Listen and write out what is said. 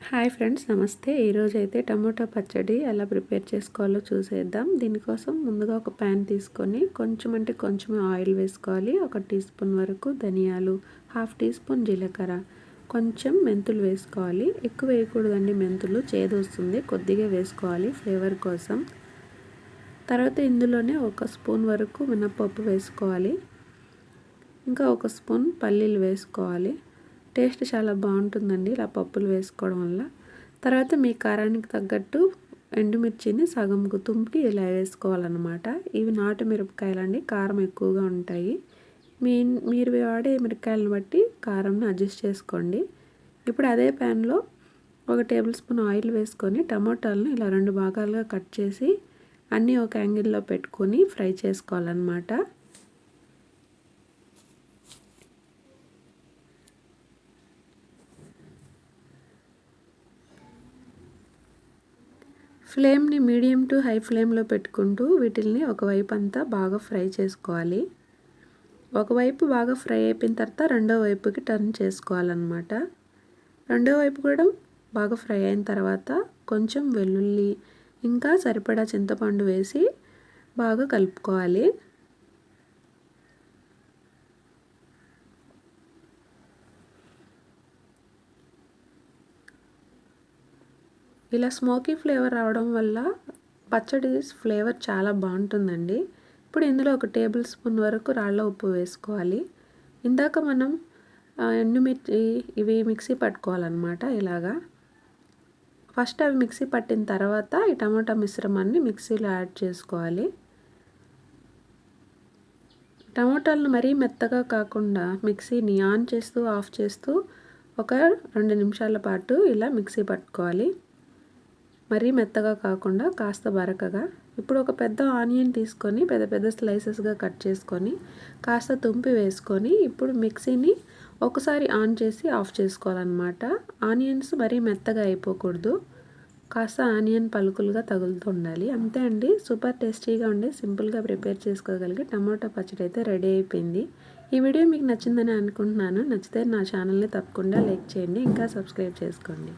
Hi friends, నమస్తే. ఈరోజు అయితే టమోటా పచ్చడి ఎలా ప్రిపేర్ చేసుకోవాలో చూసేద్దాం. దీనికోసం ముందుగా ఒక ప్యాన్ తీసుకొని కొంచెం ఆయిల్ వేసుకోవాలి. 1 టీ స్పూన్ వరకు ధనియాలు, 1/2 టీ స్పూన్ జీలకర్ర, కొంచెం మెంతులు వేసుకోవాలి. ఎక్కువ వేయకూడదండి, మెంతులు చేదు వస్తుంది. కొద్దిగా వేసుకోవాలి ఫ్లేవర్ కోసం. తర్వాత ఇందులోనే 1 స్పూన్ వరకు మినపప్పు వేసుకోవాలి. ఇంకా 1 స్పూన్ పల్లీలు వేసుకోవాలి. టేస్ట్ చాలా బాగుంటుందండి ఇలా పప్పులు వేసుకోవడం వల్ల. తర్వాత మీ కారానికి తగ్గట్టు ఎండుమిర్చిని సగంకు తుంపి ఇలా వేసుకోవాలన్నమాట. ఇవి నాటు మిరపకాయలండి, కారం ఎక్కువగా ఉంటాయి. మీరు వాడే మిరపకాయలను బట్టి కారంను అడ్జస్ట్ చేసుకోండి. ఇప్పుడు అదే ప్యాన్లో 1 టేబుల్ స్పూన్ ఆయిల్ వేసుకొని టమోటాలను ఇలా 2 భాగాలుగా కట్ చేసి అన్నీ ఒక యాంగిల్లో పెట్టుకొని ఫ్రై చేసుకోవాలన్నమాట. ఫ్లేమ్ని మీడియం టు హై ఫ్లేమ్లో పెట్టుకుంటూ వీటిల్ని ఒకవైపు అంతా బాగా ఫ్రై చేసుకోవాలి. ఒకవైపు బాగా ఫ్రై అయిపోయిన తర్వాత రెండో వైపుకి టర్న్ చేసుకోవాలన్నమాట. రెండో వైపు కూడా బాగా ఫ్రై అయిన తర్వాత కొంచెం వెల్లుల్లి ఇంకా సరిపడా చింతపండు వేసి బాగా కలుపుకోవాలి. ఇలా స్మోకీ ఫ్లేవర్ రావడం వల్ల పచ్చడి ఫ్లేవర్ చాలా బాగుంటుందండి. ఇప్పుడు ఇందులో 1 టేబుల్ స్పూన్ వరకు రాళ్ళ ఉప్పు వేసుకోవాలి. ఇందాక మనం ఎండుమిర్చి ఇవి మిక్సీ పట్టుకోవాలన్నమాట. ఇలాగా ఫస్ట్ అవి మిక్సీ పట్టిన తర్వాత ఈ టమాటా మిశ్రమాన్ని మిక్సీలో యాడ్ చేసుకోవాలి. టమాటాలను మరీ మెత్తగా కాకుండా మిక్సీని ఆన్ చేస్తూ ఆఫ్ చేస్తూ ఒక 2 నిమిషాల పాటు ఇలా మిక్సీ పట్టుకోవాలి. మరీ మెత్తగా కాకుండా కాస్త బరకగా. ఇప్పుడు ఒక పెద్ద ఆనియన్ తీసుకొని పెద్ద స్లైసెస్గా కట్ చేసుకొని కాస్త తుంపి వేసుకొని ఇప్పుడు మిక్సీని ఒకసారి ఆన్ చేసి ఆఫ్ చేసుకోవాలన్నమాట. ఆనియన్స్ మరీ మెత్తగా అయిపోకూడదు, కాస్త ఆనియన్ పలుకులుగా తగులుతూ ఉండాలి. అంతే అండి, సూపర్ టేస్టీగా ఉండి సింపుల్గా ప్రిపేర్ చేసుకోగలిగే టమాటా పచ్చడి అయితే రెడీ అయిపోయింది. ఈ వీడియో మీకు నచ్చిందని అనుకుంటున్నాను. నచ్చితే నా ఛానల్ని తప్పకుండా లైక్ చేయండి, ఇంకా సబ్స్క్రైబ్ చేసుకోండి.